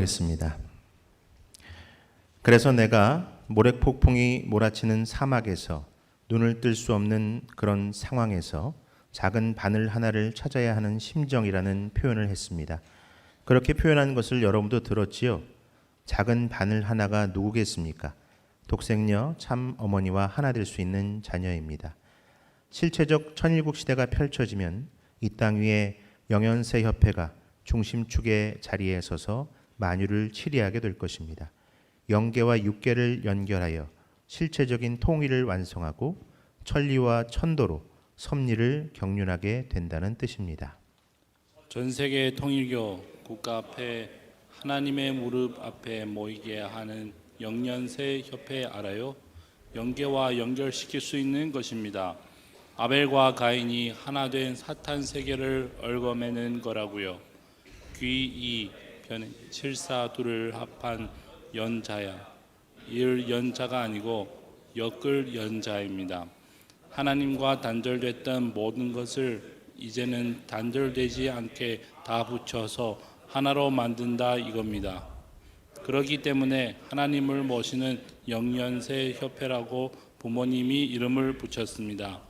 기도하겠습니다. 그래서 내가 모래폭풍이 몰아치는 사막에서 눈을 뜰 수 없는 그런 상황에서 작은 바늘 하나를 찾아야 하는 심정이라는 표현을 했습니다. 그렇게 표현한 것을 여러분도 들었지요? 작은 바늘 하나가 누구겠습니까? 독생녀 참 어머니와 하나 될 수 있는 자녀입니다. 실체적 천일국 시대가 펼쳐지면 이 땅 위에 영연세 협회가 중심축의 자리에 서서 만유를 치리하게 될 것입니다. 영계와 육계를 연결하여 실체적인 통일을 완성하고 천리와 천도로 섭리를 경륜하게 된다는 뜻입니다. 전 세계 통일교 국가 앞에 하나님의 무릎 앞에 모이게 하는 영연세 협회 알아요? 영계와 연결시킬 수 있는 것입니다. 아벨과 가인이 하나 된 사탄 세계를 얽어매는 거라고요. 귀이 변 칠사 둘을 합한 연자야. 일 연자가 아니고 엮을 연자입니다. 하나님과 단절됐던 모든 것을 이제는 단절되지 않게 다 붙여서 하나로 만든다 이겁니다. 그렇기 때문에 하나님을 모시는 영연세 협회라고 부모님이 이름을 붙였습니다.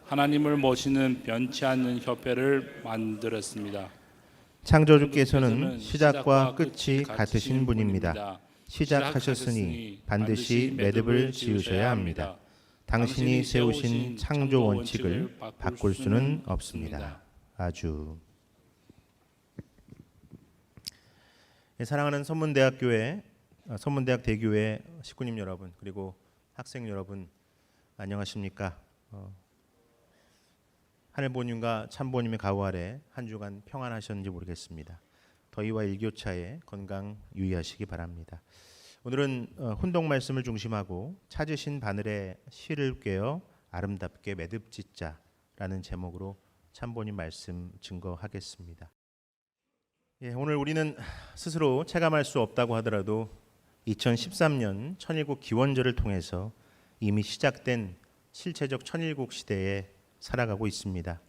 하나님을 모시는 변치 않는 협회를 만들었습니다. 창조주께서는 시작과 끝이 같으신 분입니다. 시작하셨으니 반드시 매듭을 지으셔야 합니다. 당신이 세우신 창조 원칙을 바꿀 수는 없습니다. 아주. 사랑하는 선문대학 대교회 식구님 여러분, 그리고 학생 여러분, 안녕하십니까? 하늘보님과 참보님의 가호 아래 한 주간 평안하셨는지 모르겠습니다. 더위와 일교차에 건강 유의하시기 바랍니다. 오늘은 혼동 말씀을 중심하고 찾으신 바늘에 실을 꿰어 아름답게 매듭 짓자라는 제목으로 참보님 말씀 증거하겠습니다. 오늘 우리는 스스로 체감할 수 없다고 하더라도 2013년 천일국 기원절을 통해서 이미 시작된 실체적 천일국 시대에 살아가고 있습니다.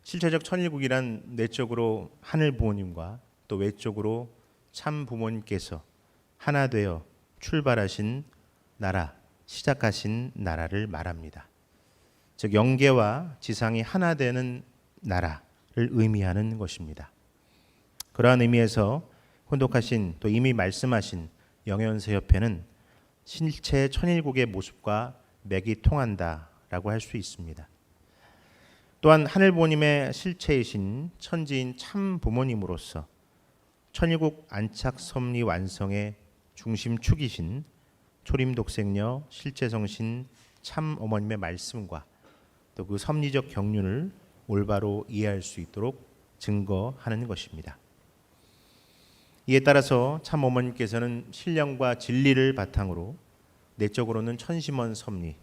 실체적 천일국이란 내적으로 하늘 부모님과 또 외적으로 참 부모님께서 하나 되어 출발하신 나라, 시작하신 나라를 말합니다. 즉 영계와 지상이 하나 되는 나라를 의미하는 것입니다. 그러한 의미에서 혼독하신 또 이미 말씀하신 영연세 협회는 실체 천일국의 모습과 맥이 통한다라고 할 수 있습니다. 또한 하늘부모님의 실체이신 천지인 참 부모님으로서 천일국 안착 섭리 완성의 중심축이신 초림독생녀 실체성신 참 어머님의 말씀과 또 그 섭리적 경륜을 올바로 이해할 수 있도록 증거하는 것입니다. 이에 따라서 참 어머님께서는 신령과 진리를 바탕으로 내적으로는 천심원 섭리,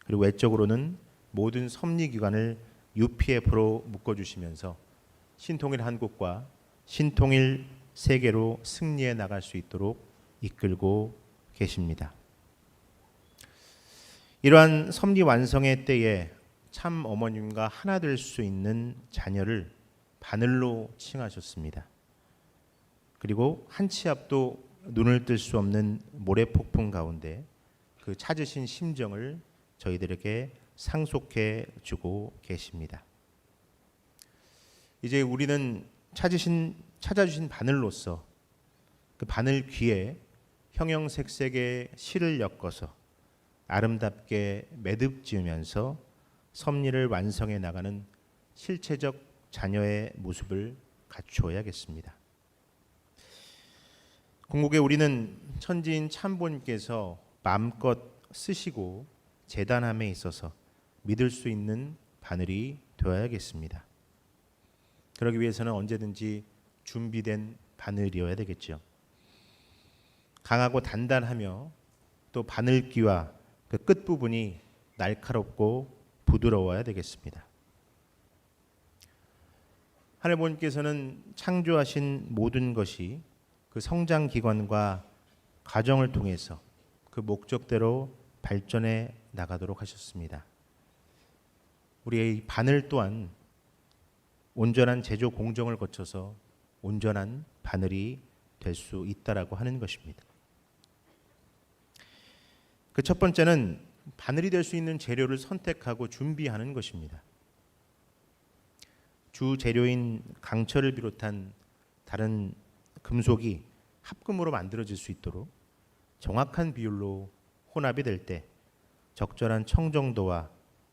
그리고 외적으로는 모든 섭리기관을 UPF로 묶어주시면서 신통일 한국과 신통일 세계로 승리해 나갈 수 있도록 이끌고 계십니다. 이러한 섭리 완성의 때에 참 어머님과 하나 될 수 있는 자녀를 바늘로 칭하셨습니다. 그리고 한 치 앞도 눈을 뜰 수 없는 모래폭풍 가운데 그 찾으신 심정을 저희들에게 상속해 주고 계십니다. 이제 우리는 찾아주신 바늘로서 그 바늘 귀에 형형색색의 실을 엮어서 아름답게 매듭 지으면서 섭리를 완성해 나가는 실체적 자녀의 모습을 갖추어야겠습니다. 궁극에 우리는 천지인 참부님께서 마음껏 쓰시고 재단함에 있어서 믿을 수 있는 바늘이 되어야겠습니다. 그러기 위해서는 언제든지 준비된 바늘이어야 되겠죠. 강하고 단단하며 또 바늘귀와 그 끝부분이 날카롭고 부드러워야 되겠습니다. 하늘부모님께서는 창조하신 모든 것이 그 성장 기관과 과정을 통해서 그 목적대로 발전해 나가도록 하셨습니다. 우리의 바늘 또한 온전한 제조 공정을 거쳐서 온전한 바늘이 될 수 있다라고 하는 것입니다. 그 첫 번째는 바늘이 될 수 있는 재료를 선택하고 준비하는 것입니다. 주 재료인 강철을 비롯한 다른 금속이 합금으로 만들어질 수 있도록 정확한 비율로 혼합이 될 때 적절한 청정도와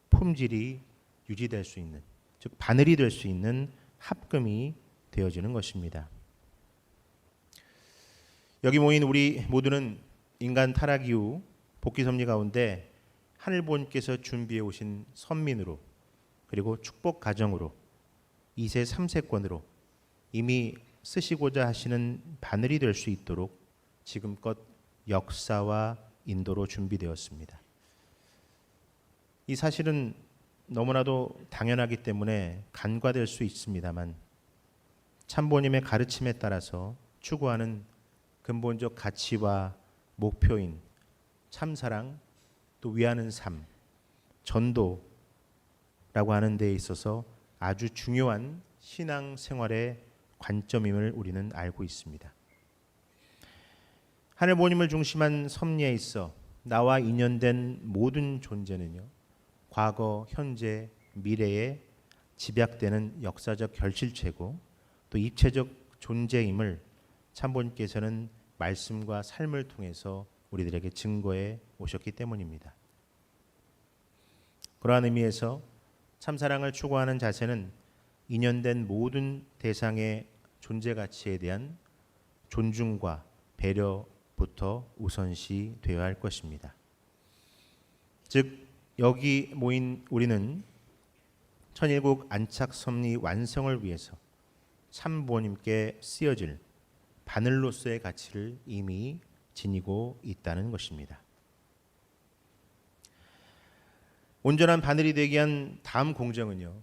품질이 유지될 수 있는, 즉 바늘이 될 수 있는 합금이 되어지는 것입니다. 여기 모인 우리 모두는 인간 타락 이후 복귀 섭리 가운데 하늘부모님께서 준비해 오신 선민으로, 그리고 축복 가정으로, 2세 3세권으로 이미 쓰시고자 하시는 바늘이 될 수 있도록 지금껏 역사와 인도로 준비되었습니다. 이 사실은 너무나도 당연하기 때문에 간과될 수 있습니다만, 참부모님의 가르침에 따라서 추구하는 근본적 가치와 목표인 참사랑, 또 위하는 삶, 전도라고 하는 데에 있어서 아주 중요한 신앙 생활의 관점임을 우리는 알고 있습니다. 하늘 부모님을 중심한 섭리에 있어 나와 인연된 모든 존재는요, 과거, 현재, 미래에 집약되는 역사적 결실체고 또 입체적 존재임을 참부모님께서는 말씀과 삶을 통해서 우리들에게 증거해 오셨기 때문입니다. 그러한 의미에서 참사랑을 추구하는 자세는 인연된 모든 대상의 존재 가치에 대한 존중과 배려부터 우선시 되어야 할 것입니다. 즉 여기 모인 우리는 천일국 안착섭리 완성을 위해서 참부모님께 쓰여질 바늘로서의 가치를 이미 지니고 있다는 것입니다. 온전한 바늘이 되기 위한 다음 공정은요,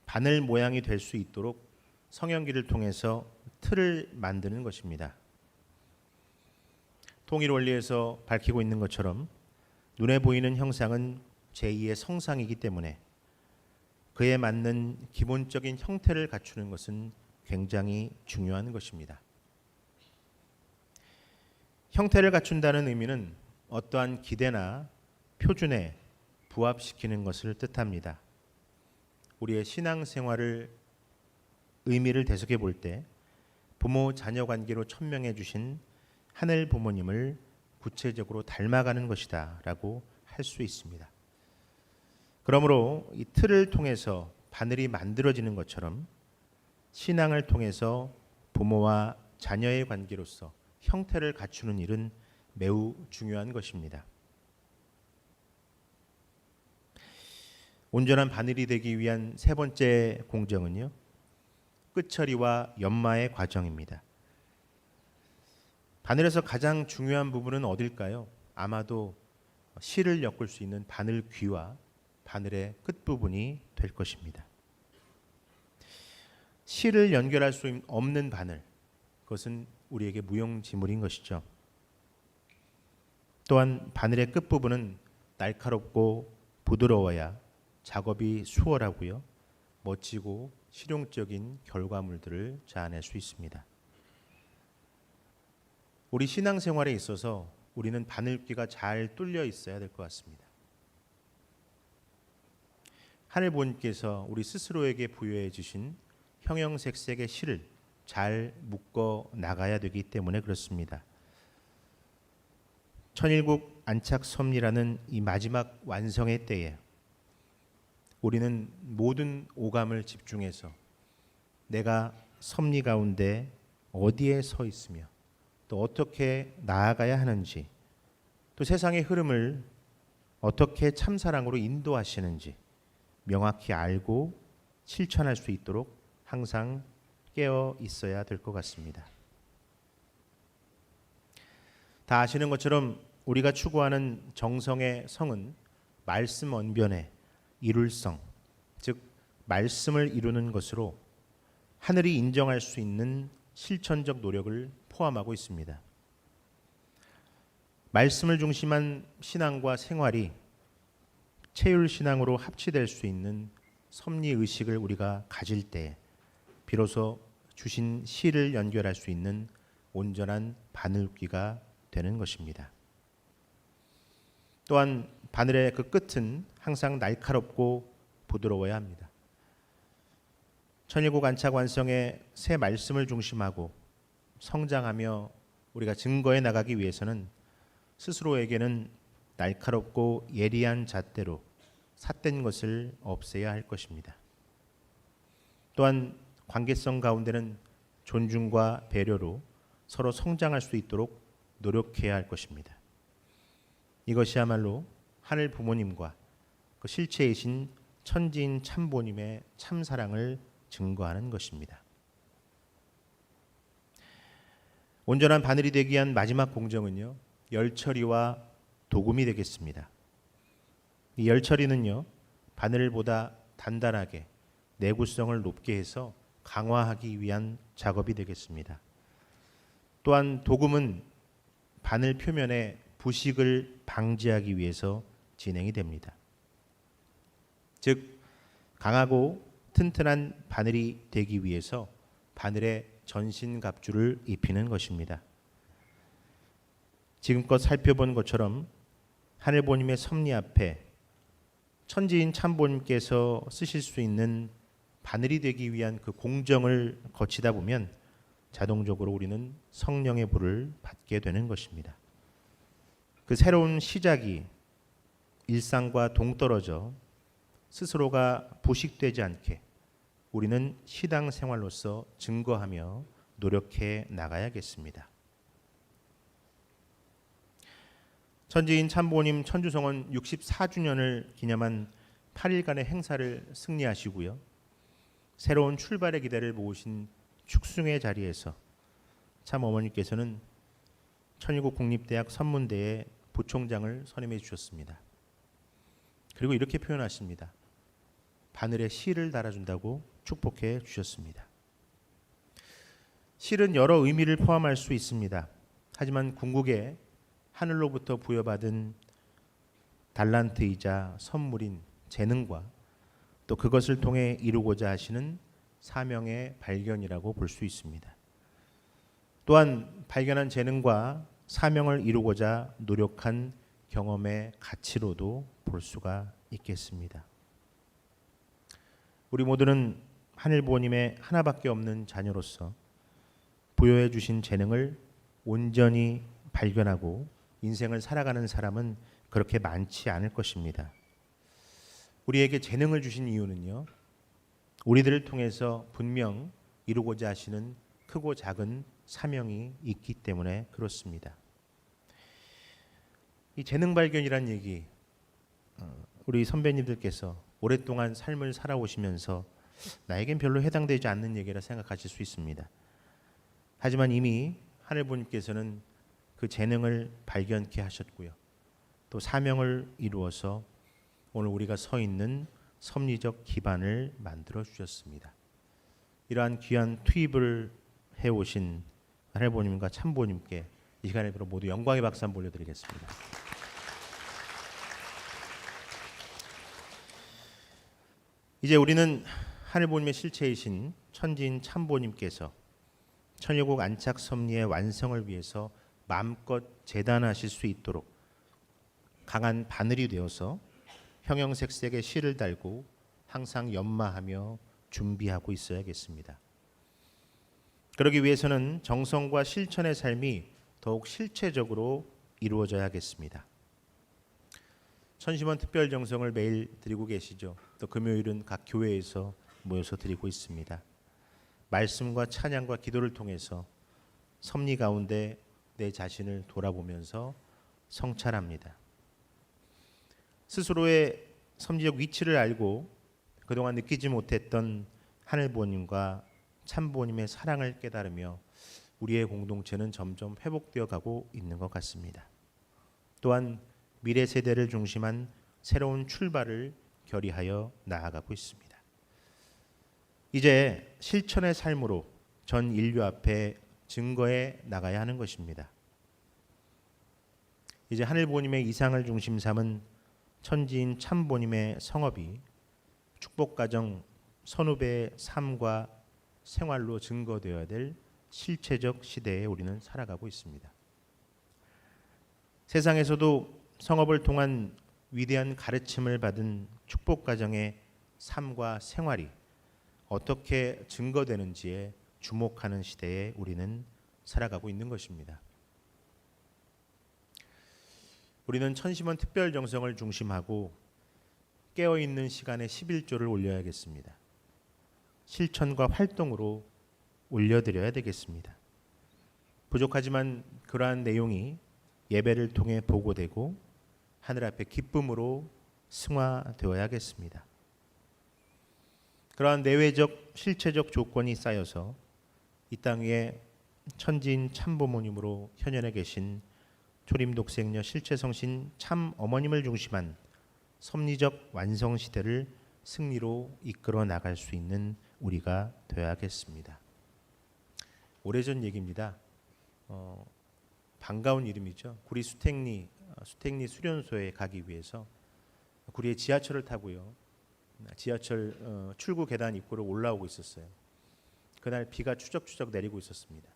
바늘 모양이 될 수 있도록 성형기를 통해서 틀을 만드는 것입니다. 통일 원리에서 밝히고 있는 것처럼 눈에 보이는 형상은 제2의 성상이기 때문에 그에 맞는 기본적인 형태를 갖추는 것은 굉장히 중요한 것입니다. 형태를 갖춘다는 의미는 어떠한 기대나 표준에 부합시키는 것을 뜻합니다. 우리의 신앙생활을 의미를 되새겨 볼 때 부모 자녀 관계로 천명해 주신 하늘 부모님을 구체적으로 닮아가는 것이다 라고 할 수 있습니다. 그러므로 이 틀을 통해서 바늘이 만들어지는 것처럼 신앙을 통해서 부모와 자녀의 관계로서 형태를 갖추는 일은 매우 중요한 것입니다. 온전한 바늘이 되기 위한 세 번째 공정은요, 끝처리와 연마의 과정입니다. 바늘에서 가장 중요한 부분은 어딜까요? 아마도 실을 엮을 수 있는 바늘 귀와 바늘의 끝부분이 될 것입니다. 실을 연결할 수 없는 바늘, 그것은 우리에게 무용지물인 것이죠. 또한 바늘의 끝부분은 날카롭고 부드러워야 작업이 수월하고요, 멋지고 실용적인 결과물들을 자아낼 수 있습니다. 우리 신앙생활에 있어서 우리는 바늘귀가 잘 뚫려 있어야 될 것 같습니다. 하늘 부모님께서 우리 스스로에게 부여해 주신 형형색색의 실을 잘 묶어 나가야 되기 때문에 그렇습니다. 천일국 안착섭리라는 이 마지막 완성의 때에 우리는 모든 오감을 집중해서 내가 섭리 가운데 어디에 서 있으며 또 어떻게 나아가야 하는지, 또 세상의 흐름을 어떻게 참사랑으로 인도하시는지 명확히 알고 실천할 수 있도록 항상 깨어 있어야 될 것 같습니다. 다 아시는 것처럼 우리가 추구하는 정성의 성은 말씀 언변의 이룰성, 즉 말씀을 이루는 것으로 하늘이 인정할 수 있는 실천적 노력을 포함하고 있습니다. 말씀을 중심한 신앙과 생활이 체율신앙으로 합치될 수 있는 섭리의식을 우리가 가질 때 비로소 주신 시를 연결할 수 있는 온전한 바늘귀가 되는 것입니다. 또한 바늘의 그 끝은 항상 날카롭고 부드러워야 합니다. 천일국 안착 완성의 새 말씀을 중심하고 성장하며 우리가 증거해 나가기 위해서는 스스로에게는 날카롭고 예리한 잣대로 삿된 것을 없애야 할 것입니다. 또한 관계성 가운데는 존중과 배려로 서로 성장할 수 있도록 노력해야 할 것입니다. 이것이야말로 하늘 부모님과 그 실체이신 천지인 참보님의 참사랑을 증거하는 것입니다. 온전한 바늘이 되기 위한 마지막 공정은요, 열처리와 도금이 되겠습니다. 이 열처리는요, 바늘보다 단단하게 내구성을 높게 해서 강화하기 위한 작업이 되겠습니다. 또한 도금은 바늘 표면에 부식을 방지하기 위해서 진행이 됩니다. 즉, 강하고 튼튼한 바늘이 되기 위해서 바늘에 전신갑주를 입히는 것입니다. 지금껏 살펴본 것처럼 하늘보님의 섭리 앞에 천지인 참보님께서 쓰실 수 있는 바늘이 되기 위한 그 공정을 거치다 보면 자동적으로 우리는 성령의 불을 받게 되는 것입니다. 그 새로운 시작이 일상과 동떨어져 스스로가 부식되지 않게 우리는 시당 생활로서 증거하며 노력해 나가야겠습니다. 천지인 참보님 천주성원 64주년을 기념한 8일간의 행사를 승리하시고요. 새로운 출발의 기대를 모으신 축승의 자리에서 참 어머니께서는 천일국 국립대학 선문대에 부총장을 선임해 주셨습니다. 그리고 이렇게 표현하십니다. 바늘에 실을 달아준다고 축복해 주셨습니다. 실은 여러 의미를 포함할 수 있습니다. 하지만 궁극에 하늘로부터 부여받은 달란트이자 선물인 재능과 또 그것을 통해 이루고자 하시는 사명의 발견이라고 볼 수 있습니다. 또한 발견한 재능과 사명을 이루고자 노력한 경험의 가치로도 볼 수가 있겠습니다. 우리 모두는 하늘 부모님의 하나밖에 없는 자녀로서 부여해 주신 재능을 온전히 발견하고 인생을 살아가는 사람은 그렇게 많지 않을 것입니다. 우리에게 재능을 주신 이유는요, 우리들을 통해서 분명 이루고자 하시는 크고 작은 사명이 있기 때문에 그렇습니다. 이 재능 발견이란 얘기, 우리 선배님들께서 오랫동안 삶을 살아오시면서 나에겐 별로 해당되지 않는 얘기라 생각하실 수 있습니다. 하지만 이미 하늘부님께서는 그 재능을 발견케 하셨고요. 또 사명을 이루어서 오늘 우리가 서 있는 섭리적 기반을 만들어 주셨습니다. 이러한 귀한 투입을 해오신 하늘부님과 참부님께 이 시간에 모두 영광의 박수 한번 올려드리겠습니다. 이제 우리는 하늘부님의 실체이신 천지인 참부님께서 천일국 안착 섭리의 완성을 위해서 마음껏 재단하실 수 있도록 강한 바늘이 되어서 형형색색의 실을 달고 항상 연마하며 준비하고 있어야겠습니다. 그러기 위해서는 정성과 실천의 삶이 더욱 실체적으로 이루어져야겠습니다. 천심원 특별 정성을 매일 드리고 계시죠. 또 금요일은 각 교회에서 모여서 드리고 있습니다. 말씀과 찬양과 기도를 통해서 섭리 가운데 내 자신을 돌아보면서 성찰합니다. 스스로의 섭리적 위치를 알고 그동안 느끼지 못했던 하늘부모님과 참부모님의 사랑을 깨달으며 우리의 공동체는 점점 회복되어 가고 있는 것 같습니다. 또한 미래 세대를 중심한 새로운 출발을 결의하여 나아가고 있습니다. 이제 실천의 삶으로 전 인류 앞에 증거해 나가야 하는 것입니다. 이제 하늘부모님의 이상을 중심 삼은 천지인 참부모님의 성업이 축복가정 선후배의 삶과 생활로 증거되어야 될 실체적 시대에 우리는 살아가고 있습니다. 세상에서도 성업을 통한 위대한 가르침을 받은 축복가정의 삶과 생활이 어떻게 증거되는지에 주목하는 시대에 우리는 살아가고 있는 것입니다. 우리는 천심원 특별 정성을 중심하고 깨어있는 시간에 11조를 올려야겠습니다. 실천과 활동으로 올려드려야 되겠습니다. 부족하지만 그러한 내용이 예배를 통해 보고되고 하늘 앞에 기쁨으로 승화되어야겠습니다. 그러한 내외적 실체적 조건이 쌓여서 이 땅 위에 천지인 참부모님으로 현현에 계신 초림독생녀 실체성신 참 어머님을 중심한 섭리적 완성시대를 승리로 이끌어 나갈 수 있는 우리가 되어야겠습니다. 오래전 얘기입니다. 반가운 이름이죠. 구리 수택리 수련소에 가기 위해서 구리에 지하철을 타고요. 지하철 출구 계단 입구로 올라오고 있었어요. 그날 비가 추적추적 내리고 있었습니다.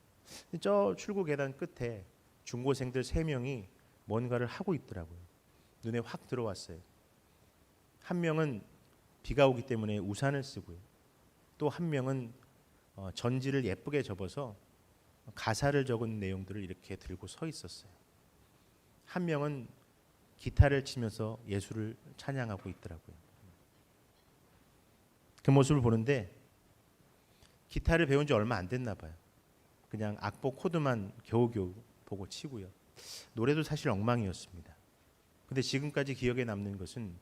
저 출구 계단 끝에 중고생들 3명이 뭔가를 하고 있더라고요. 눈에 확 들어왔어요. 한 명은 비가 오기 때문에 우산을 쓰고요. 또 한 명은 전지를 예쁘게 접어서 가사를 적은 내용들을 이렇게 들고 서 있었어요. 한 명은 기타를 치면서 예수를 찬양하고 있더라고요. 그 모습을 보는데 기타를 배운 지 얼마 안 됐나 봐요. 그냥 악보 코드만 겨우겨우 보고 치고요. 노래도 사실 엉망이었습니다. 근데 지금까지 기억에 남는 것은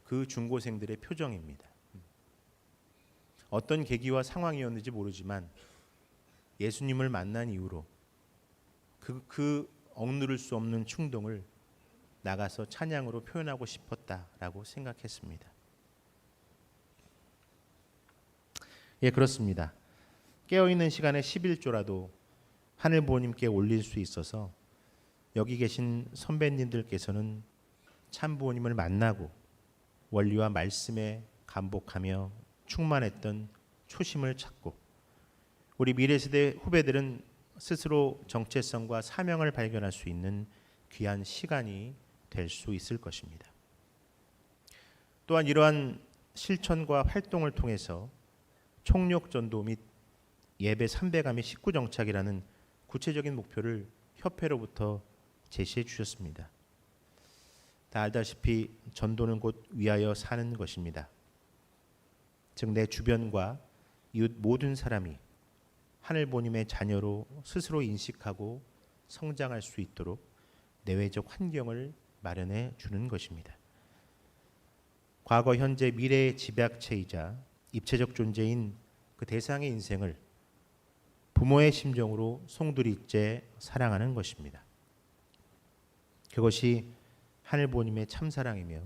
그 중고생들의 표정입니다. 어떤 계기와 상황이었는지 모르지만 예수님을 만난 이후로 그 억누를 수 없는 충동을 나가서 찬양으로 표현하고 싶었다라고 생각했습니다. 예, 그렇습니다. 깨어있는 시간에 11조라도 하늘 부모님께 올릴 수 있어서 여기 계신 선배님들께서는 참 부모님을 만나고 원리와 말씀에 감복하며 충만했던 초심을 찾고 우리 미래세대 후배들은 스스로 정체성과 사명을 발견할 수 있는 귀한 시간이 될 수 있을 것입니다. 또한 이러한 실천과 활동을 통해서 총력전도 및 예배 300가 및 식구정착이라는 구체적인 목표를 협회로부터 제시해 주셨습니다. 다 알다시피 전도는 곧 위하여 사는 것입니다. 즉 내 주변과 이웃 모든 사람이 하늘 보님의 자녀로 스스로 인식하고 성장할 수 있도록 내외적 환경을 마련해 주는 것입니다. 과거, 현재, 미래의 집약체이자 입체적 존재인 그 대상의 인생을 부모의 심정으로 송두리째 사랑하는 것입니다. 그것이 하늘부모님의 참사랑이며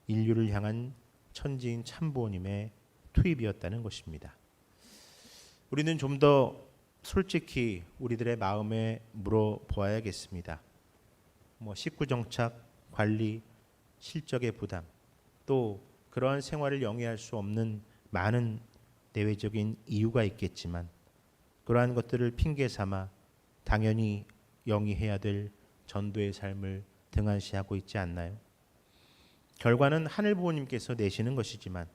인류를 향한 천지인 참부모님의 투입이었다는 것입니다. 우리는 좀 더 솔직히 우리들의 마음에 물어보아야겠습니다. 식구정착, 관리, 실적의 부담, 또 그러한 생활을 영위할 수 없는 많은 내외적인 이유가 있겠지만 그러한 것들을 핑계 삼아 당연히 영위해야 될 전도의 삶을 등한시하고 있지 않나요? 결과는 하늘 부모님께서 내시는 것이지만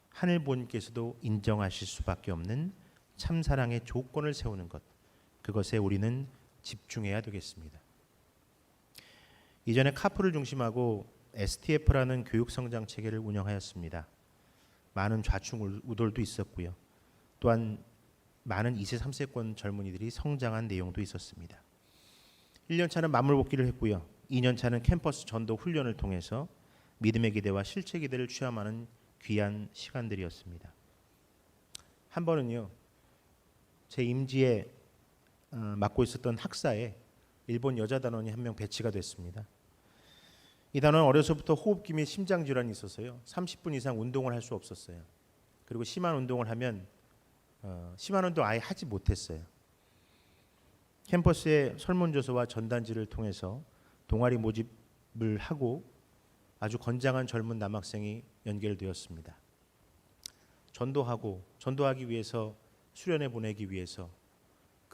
하늘 부모님께서도 인정하실 수밖에 없는 참사랑의 조건을 세우는 것, 그것에 우리는 집중해야 되겠습니다. 이전에 카프를 중심하고 STF라는 교육성장 체계를 운영하였습니다. 많은 좌충우돌도 있었고요. 또한 많은 2세, 3세권 젊은이들이 성장한 내용도 있었습니다. 1년차는 만물복귀를 했고요. 2년차는 캠퍼스 전도 훈련을 통해서 믿음의 기대와 실체 기대를 체험하는 귀한 시간들이었습니다. 한 번은요. 제 임지에 맡고 있었던 학사에 일본 여자 단원이 한 명 배치가 됐습니다. 이 단원은 어려서부터 호흡기 및 심장질환이 있어서요. 30분 이상 운동을 할 수 없었어요. 그리고 심한 운동을 하면 심한 운동 아예 하지 못했어요. 캠퍼스의 설문조사와 전단지를 통해서 동아리 모집을 하고 아주 건장한 젊은 남학생이 연결되었습니다. 전도하기 위해서 수련회 보내기 위해서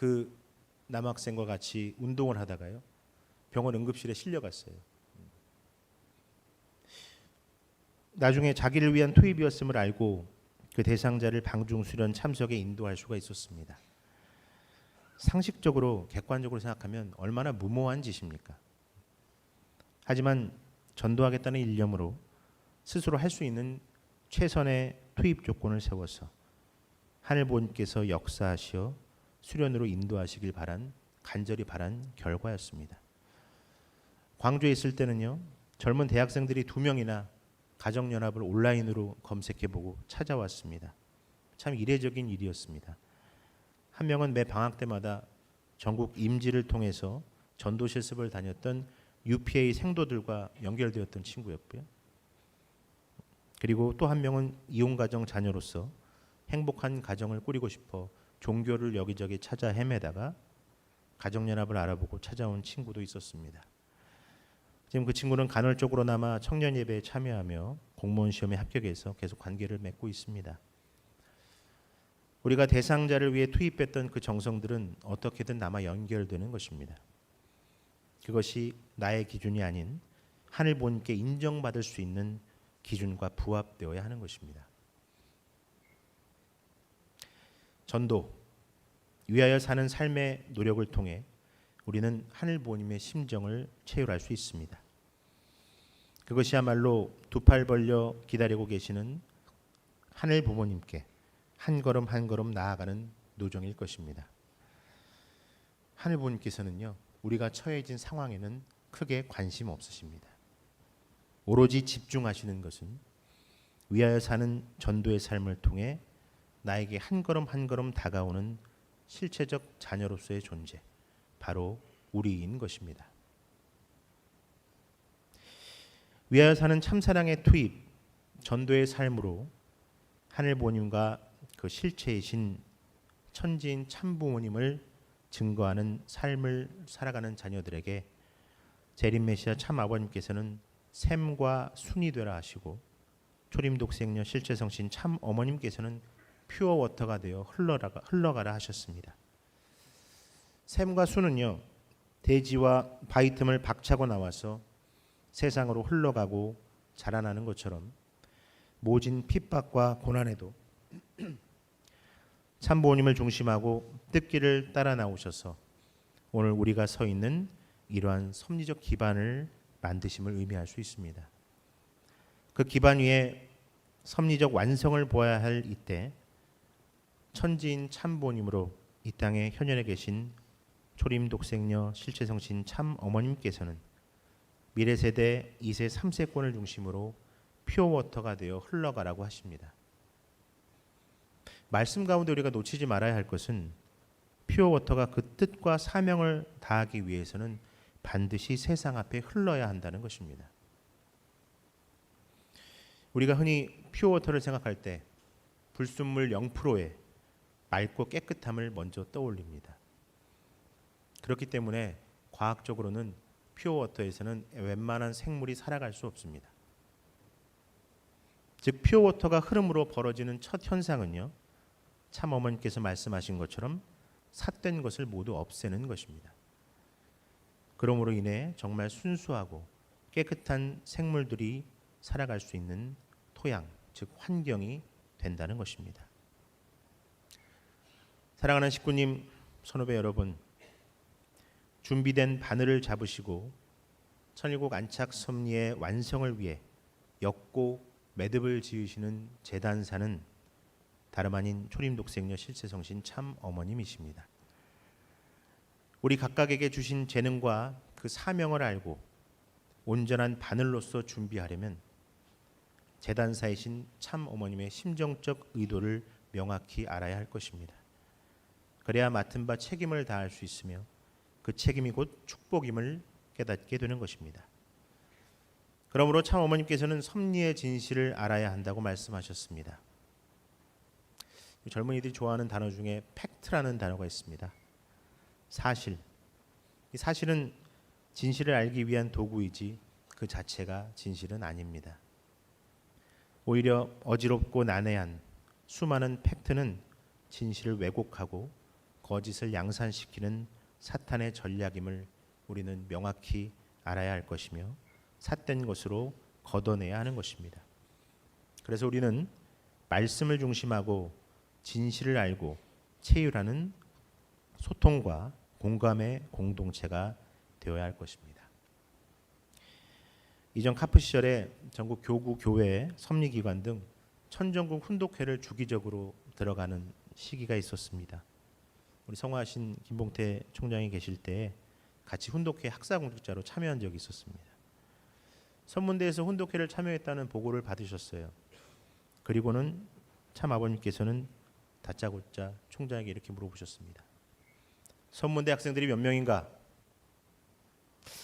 그 남학생과 같이 운동을 하다가요. 병원 응급실에 실려갔어요. 나중에 자기를 위한 투입이었음을 알고 그 대상자를 방중 수련 참석에 인도할 수가 있었습니다. 상식적으로 객관적으로 생각하면 얼마나 무모한 짓입니까? 하지만 전도하겠다는 일념으로 스스로 할 수 있는 최선의 투입 조건을 세워서 하늘보님께서 역사하시어 수련으로 인도하시길 간절히 바란 결과였습니다. 광주에 있을 때는요, 젊은 대학생들이 2명이나 가정연합을 온라인으로 검색해보고 찾아왔습니다. 참 이례적인 일이었습니다. 한 명은 매 방학 때마다 전국 임지를 통해서 전도 실습을 다녔던 UPA 생도들과 연결되었던 친구였고요. 그리고 또 한 명은 이혼가정 자녀로서 행복한 가정을 꾸리고 싶어 종교를 여기저기 찾아 헤매다가 가정연합을 알아보고 찾아온 친구도 있었습니다. 지금 그 친구는 간헐적으로나마 청년 예배에 참여하며 공무원 시험에 합격해서 계속 관계를 맺고 있습니다. 우리가 대상자를 위해 투입했던 그 정성들은 어떻게든 남아 연결되는 것입니다. 그것이 나의 기준이 아닌 하늘 본께 인정받을 수 있는 기준과 부합되어야 하는 것입니다. 전도, 위하여 사는 삶의 노력을 통해 우리는 하늘 보님의 심정을 체휼할 수 있습니다. 그것이야말로 두 팔 벌려 기다리고 계시는 하늘 부모님께 한 걸음 한 걸음 나아가는 노정일 것입니다. 하늘 부모님께서는요, 우리가 처해진 상황에는 크게 관심 없으십니다. 오로지 집중하시는 것은 위하여 사는 전도의 삶을 통해 나에게 한 걸음 한 걸음 다가오는 실체적 자녀로서의 존재, 바로 우리인 것입니다. 위하여 사는 참사랑의 투입, 전도의 삶으로 하늘 부모님과 그 실체이신 천지인 참부모님을 증거하는 삶을 살아가는 자녀들에게 재림 메시아 참 아버님께서는 샘과 순이 되라 하시고 초림독생녀 실체성신 참 어머님께서는 퓨어 워터가 되어 흘러가라 하셨습니다. 샘과 순은요, 대지와 바위 틈을 박차고 나와서 세상으로 흘러가고 자라나는 것처럼 모진 핍박과 고난에도 참부모님을 중심하고 뜻길을 따라 나오셔서 오늘 우리가 서 있는 이러한 섭리적 기반을 만드심을 의미할 수 있습니다. 그 기반 위에 섭리적 완성을 보아야 할 이때 천지인 참부모님으로 이 땅에 현현에 계신 초림독생녀 실체성신 참 어머님께서는 미래 세대 2세 3세권을 중심으로 퓨어워터가 되어 흘러가라고 하십니다. 말씀 가운데 우리가 놓치지 말아야 할 것은 퓨어워터가 그 뜻과 사명을 다하기 위해서는 반드시 세상 앞에 흘러야 한다는 것입니다. 우리가 흔히 퓨어워터를 생각할 때 불순물 0%의 맑고 깨끗함을 먼저 떠올립니다. 그렇기 때문에 과학적으로는 퓨어워터에서는 웬만한 생물이 살아갈 수 없습니다. 즉 퓨어워터가 흐름으로 벌어지는 첫 현상은요, 참 어머니께서 말씀하신 것처럼 삿된 것을 모두 없애는 것입니다. 그러므로 인해 정말 순수하고 깨끗한 생물들이 살아갈 수 있는 토양, 즉 환경이 된다는 것입니다. 사랑하는 식구님, 선후배 여러분, 준비된 바늘을 잡으시고 천일국 안착 섭리의 완성을 위해 엮고 매듭을 지으시는 재단사는 다름 아닌 초림독생녀 실체성신 참 어머님이십니다. 우리 각각에게 주신 재능과 그 사명을 알고 온전한 바늘로서 준비하려면 재단사이신 참 어머님의 심정적 의도를 명확히 알아야 할 것입니다. 그래야 맡은 바 책임을 다할 수 있으며 그 책임이 곧 축복임을 깨닫게 되는 것입니다. 그러므로 참 어머님께서는 섭리의 진실을 알아야 한다고 말씀하셨습니다. 젊은이들이 좋아하는 단어 중에 팩트라는 단어가 있습니다. 사실. 이 사실은 진실을 알기 위한 도구이지 그 자체가 진실은 아닙니다. 오히려 어지럽고 난해한 수많은 팩트는 진실을 왜곡하고 거짓을 양산시키는 사탄의 전략임을 우리는 명확히 알아야 할 것이며 삿된 것으로 걷어내야 하는 것입니다. 그래서 우리는 말씀을 중심하고 진실을 알고 체휼하는 소통과 공감의 공동체가 되어야 할 것입니다. 이전 카프 시절에 전국 교구, 교회, 섭리기관 등 천정국 훈독회를 주기적으로 들어가는 시기가 있었습니다. 우리 성화하신 김봉태 총장이 계실 때 같이 훈독회 학사공직자로 참여한 적이 있었습니다. 선문대에서 훈독회를 참여했다는 보고를 받으셨어요. 그리고는 참 아버님께서는 다짜고짜 총장에게 이렇게 물어보셨습니다. 선문대 학생들이 몇 명인가?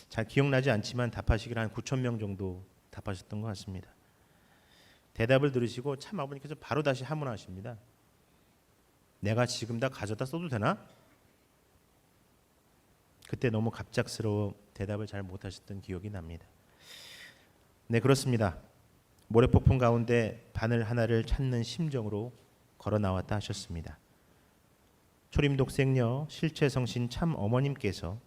잘 기억나지 않지만 답하시길 한 9천 명 정도 답하셨던 것 같습니다. 대답을 들으시고 참 아버님께서 바로 다시 하문하십니다. 내가 지금 다 가져다 써도 되나? 그때 너무 갑작스러워 대답을 잘 못하셨던 기억이 납니다. 네, 그렇습니다. 모래폭풍 가운데 바늘 하나를 찾는 심정으로 걸어 나왔다 하셨습니다. 초림독생녀 실체성신 참 어머님께서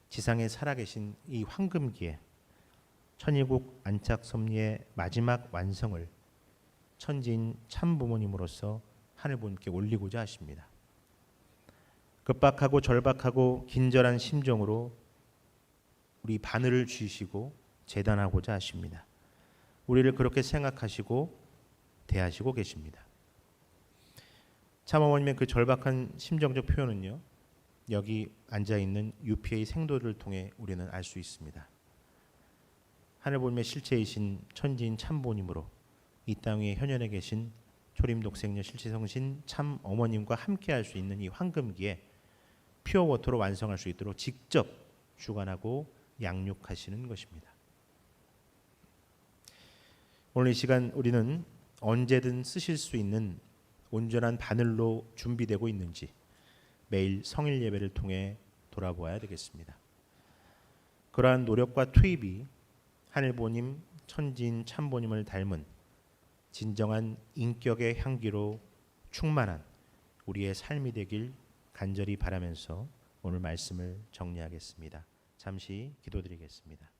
지상에 살아계신 이 황금기에 천일국 안착섭리의 마지막 완성을 천지인 참부모님으로서 하늘분께 올리고자 하십니다. 급박하고 절박하고 긴절한 심정으로 우리 바늘을 쥐시고 재단하고자 하십니다. 우리를 그렇게 생각하시고 대하시고 계십니다. 참어머님의 그 절박한 심정적 표현은요, 여기 앉아있는 UPA 생도를 통해 우리는 알 수 있습니다. 하늘보님의 실체이신 천지인 참부모님으로 이 땅 위에 현현에 계신 초림독생녀 실체성신 참 어머님과 함께 할 수 있는 이 황금기에 퓨어워터로 완성할 수 있도록 직접 주관하고 양육하시는 것입니다. 오늘 이 시간 우리는 언제든 쓰실 수 있는 온전한 바늘로 준비되고 있는지 매일 성일 예배를 통해 돌아보아야 되겠습니다. 그러한 노력과 투입이 하늘보님, 천지인 참보님을 닮은 진정한 인격의 향기로 충만한 우리의 삶이 되길 간절히 바라면서 오늘 말씀을 정리하겠습니다. 잠시 기도드리겠습니다.